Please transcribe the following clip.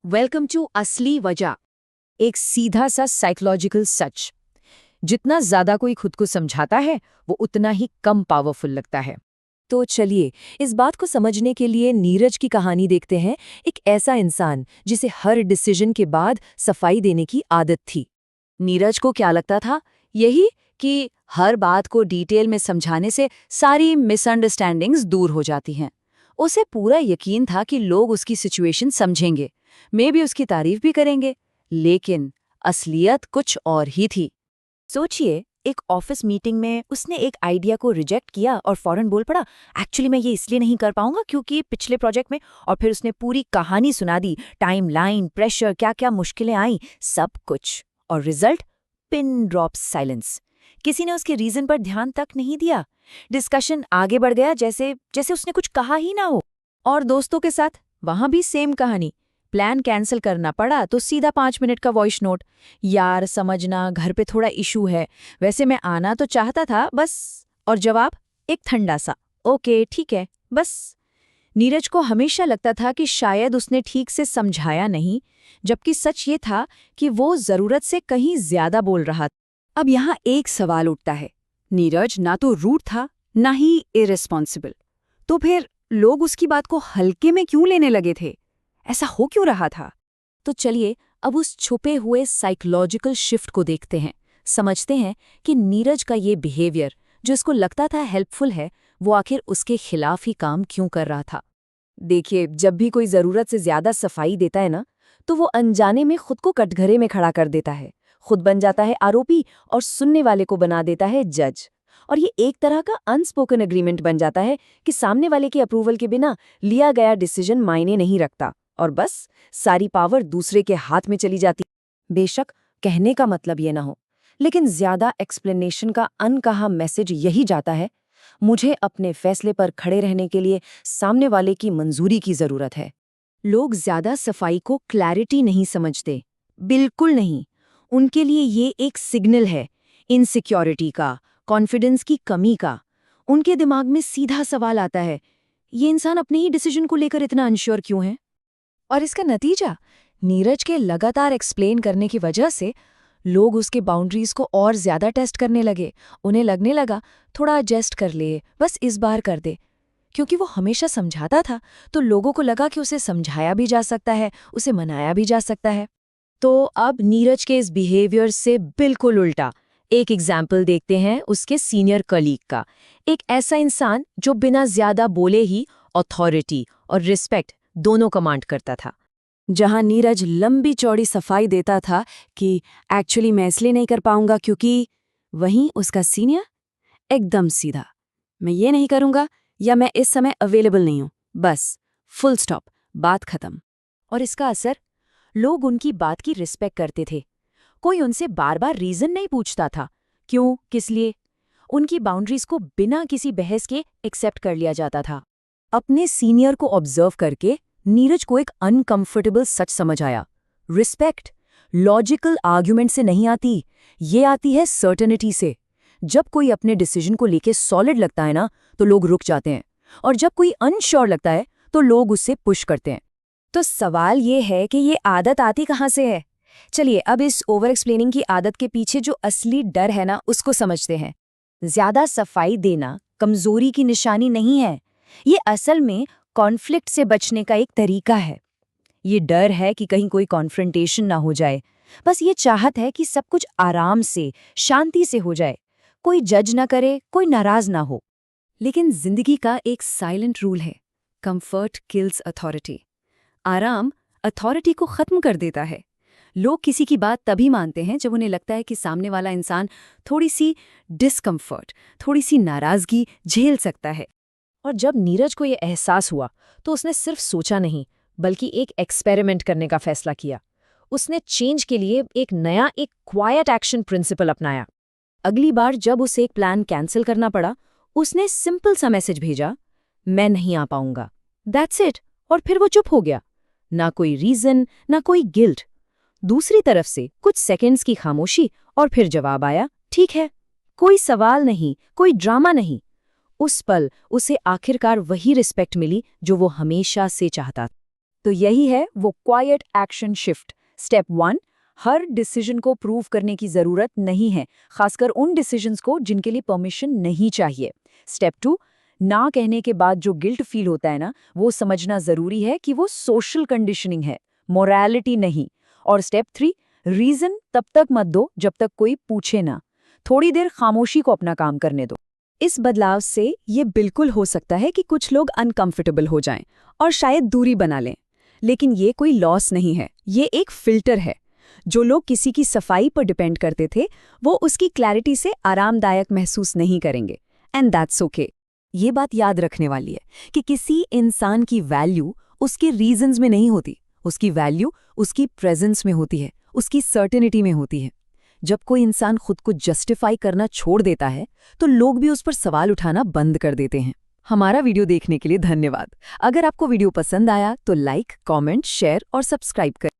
Welcome to असली वजह। एक सीधा सा साइकोलॉजिकल सच। जितना ज्यादा कोई खुद को समझाता है वो उतना ही कम पावरफुल लगता है। तो चलिए इस बात को समझने के लिए नीरज की कहानी देखते हैं। एक ऐसा इंसान जिसे हर डिसीजन के बाद सफाई देने की आदत थी। नीरज को क्या लगता था? यही कि हर बात को डिटेल में समझाने से सारी मिसअंडरस्टैंडिंग्स दूर हो जाती हैं। उसे पूरा यकीन था कि लोग उसकी सिचुएशन समझेंगे, मे भी उसकी तारीफ भी करेंगे। लेकिन असलियत कुछ और ही थी। सोचिए, एक ऑफिस मीटिंग में उसने एक आइडिया को रिजेक्ट किया और फौरन बोल पड़ा, एक्चुअली मैं ये इसलिए नहीं कर पाऊंगा क्योंकि पिछले प्रोजेक्ट में। और फिर उसने पूरी कहानी सुना दी, टाइमलाइन, प्रेशर, क्या क्या मुश्किलें आई, सब कुछ। और रिजल्ट? Pin drop silence. किसी ने उसके रीजन पर ध्यान तक नहीं दिया। डिस्कशन आगे बढ़ गया जैसे जैसे उसने कुछ कहा ही ना हो। और दोस्तों के साथ वहां भी सेम कहानी। प्लान कैंसिल करना पड़ा तो सीधा 5 मिनट का वॉइस नोट, यार समझना घर पे थोड़ा इशू है, वैसे मैं आना तो चाहता था बस। और जवाब एक ठंडा सा ओके ठीक है बस। नीरज को हमेशा लगता था कि शायद उसने ठीक से समझाया नहीं, जबकि सच ये था कि वो जरूरत से कहीं ज्यादा बोल रहा था। अब यहाँ एक सवाल उठता है, नीरज ना तो रूड था ना ही इरेस्पॉन्सिबल, तो फिर लोग उसकी बात को हल्के में क्यों लेने लगे थे? ऐसा हो क्यों रहा था? तो चलिए अब उस छुपे हुए साइकोलॉजिकल शिफ्ट को देखते हैं, समझते हैं कि नीरज का ये बिहेवियर जो इसको लगता था हेल्पफुल है, वो आखिर उसके खिलाफ ही काम क्यों कर रहा था। देखिए, जब भी कोई ज़रूरत से ज़्यादा सफाई देता है ना, तो वो अनजाने में खुद को कटघरे में खड़ा कर देता है। खुद बन जाता है आरोपी और सुनने वाले को बना देता है जज। और ये एक तरह का अनस्पोकन एग्रीमेंट बन जाता है कि सामने वाले के अप्रूवल के बिना लिया गया डिसीजन मायने नहीं रखता और बस सारी पावर दूसरे के हाथ में चली जाती। बेशक कहने का मतलब ये ना हो, लेकिन ज्यादा एक्सप्लेनेशन का अनकहा मैसेज यही जाता है, मुझे अपने फैसले पर खड़े रहने के लिए सामने वाले की मंजूरी की जरूरत है। लोग ज्यादा सफाई को क्लैरिटी नहीं समझते, बिल्कुल नहीं। उनके लिए ये एक सिग्नल है, इनसिक्योरिटी का, कॉन्फिडेंस की कमी का। उनके दिमाग में सीधा सवाल आता है, ये इंसान अपने ही डिसीजन को लेकर इतना अनश्योर क्यों है। और इसका नतीजा, नीरज के लगातार एक्सप्लेन करने की वजह से लोग उसके बाउंड्रीज को और ज्यादा टेस्ट करने लगे। उन्हें लगने लगा थोड़ा एडजस्ट कर ले, बस इस बार कर दे। क्योंकि वो हमेशा समझाता था तो लोगों को लगा कि उसे समझाया भी जा सकता है, उसे मनाया भी जा सकता है। तो अब नीरज के इस बिहेवियर से बिल्कुल उल्टा एक एग्जाम्पल देखते हैं उसके सीनियर कलीग का। एक ऐसा इंसान जो बिना ज्यादा बोले ही अथॉरिटी और रिस्पेक्ट दोनों कमांड करता था। जहां नीरज लंबी चौड़ी सफाई देता था कि एक्चुअली मैं इसलिए नहीं कर पाऊंगा क्योंकि, वहीं उसका सीनियर एकदम सीधा, मैं ये नहीं करूंगा या मैं इस समय अवेलेबल नहीं हूं, बस फुल स्टॉप, बात खत्म। और इसका असर, लोग उनकी बात की रिस्पेक्ट करते थे। कोई उनसे बार बार रीजन नहीं पूछता था, क्यों, किस लिए। उनकी बाउंड्रीज को बिना किसी बहस के एक्सेप्ट कर लिया जाता था। अपने सीनियर को ऑब्जर्व करके नीरज को एक अनकंफर्टेबल सच समझ आया। रिस्पेक्ट लॉजिकल आर्ग्यूमेंट से नहीं आती, ये आती है सर्टेनिटी से। जब कोई अपने डिसीजन को लेके सॉलिड लगता है ना, तो लोग रुक जाते हैं, और जब कोई अनश्योर लगता है तो लोग उससे पुश करते हैं। तो सवाल ये है कि ये आदत आती कहाँ से है। चलिए अब इस ओवर एक्सप्लेनिंग की आदत के पीछे जो असली डर है ना, उसको समझते हैं। ज्यादा सफाई देना कमजोरी की निशानी नहीं है, ये असल में कॉन्फ्लिक्ट से बचने का एक तरीका है। ये डर है कि कहीं कोई कॉन्फ्रंटेशन ना हो जाए। बस ये चाहत है कि सब कुछ आराम से, शांति से हो जाए, कोई जज ना करे, कोई नाराज ना हो। लेकिन जिंदगी का एक साइलेंट रूल है, कंफर्ट किल्स अथॉरिटी। आराम अथॉरिटी को खत्म कर देता है। लोग किसी की बात तभी मानते हैं जब उन्हें लगता है कि सामने वाला इंसान थोड़ी सी डिस्कम्फर्ट, थोड़ी सी नाराजगी झेल सकता है। और जब नीरज को ये एहसास हुआ तो उसने सिर्फ सोचा नहीं, बल्कि एक एक्सपेरिमेंट करने का फैसला किया। उसने चेंज के लिए एक नया, एक क्वाइट एक्शन प्रिंसिपल अपनाया। अगली बार जब उसे एक प्लान कैंसिल करना पड़ा, उसने सिंपल सा मैसेज भेजा, मैं नहीं आ पाऊंगा, दैट्स इट। और फिर वो चुप हो गया। ना कोई रीजन, ना कोई गिल्ट। दूसरी तरफ से कुछ सेकंड्स की खामोशी और फिर जवाब आया, ठीक है। कोई सवाल नहीं, कोई ड्रामा नहीं। उस पल उसे आखिरकार वही रिस्पेक्ट मिली जो वो हमेशा से चाहता था। तो यही है वो क्वाइट एक्शन शिफ्ट। स्टेप 1, हर डिसीजन को प्रूव करने की जरूरत नहीं है, खासकर उन डिसीजंस को जिनके लिए परमिशन नहीं चाहिए। स्टेप 2, ना कहने के बाद जो गिल्ट फील होता है ना, वो समझना जरूरी है कि वो सोशल कंडीशनिंग है, मोरालिटी नहीं। और स्टेप 3, रीजन तब तक मत दो जब तक कोई पूछे ना। थोड़ी देर खामोशी को अपना काम करने दो। इस बदलाव से ये बिल्कुल हो सकता है कि कुछ लोग अनकंफर्टेबल हो जाएं और शायद दूरी बना लें, लेकिन ये कोई लॉस नहीं है, ये एक फिल्टर है। जो लोग किसी की सफाई पर डिपेंड करते थे, वो उसकी क्लैरिटी से आरामदायक महसूस नहीं करेंगे, एंड दैट्स ओके। ये बात याद रखने वाली है कि किसी इंसान की वैल्यू उसके रीजंस में नहीं होती, उसकी वैल्यू उसकी प्रेजेंस में होती है, उसकी सर्टेनिटी में होती है। जब कोई इंसान खुद को जस्टिफाई करना छोड़ देता है, तो लोग भी उस पर सवाल उठाना बंद कर देते हैं। हमारा वीडियो देखने के लिए धन्यवाद। अगर आपको वीडियो पसंद आया तो लाइक, कमेंट, शेयर और सब्सक्राइब करें।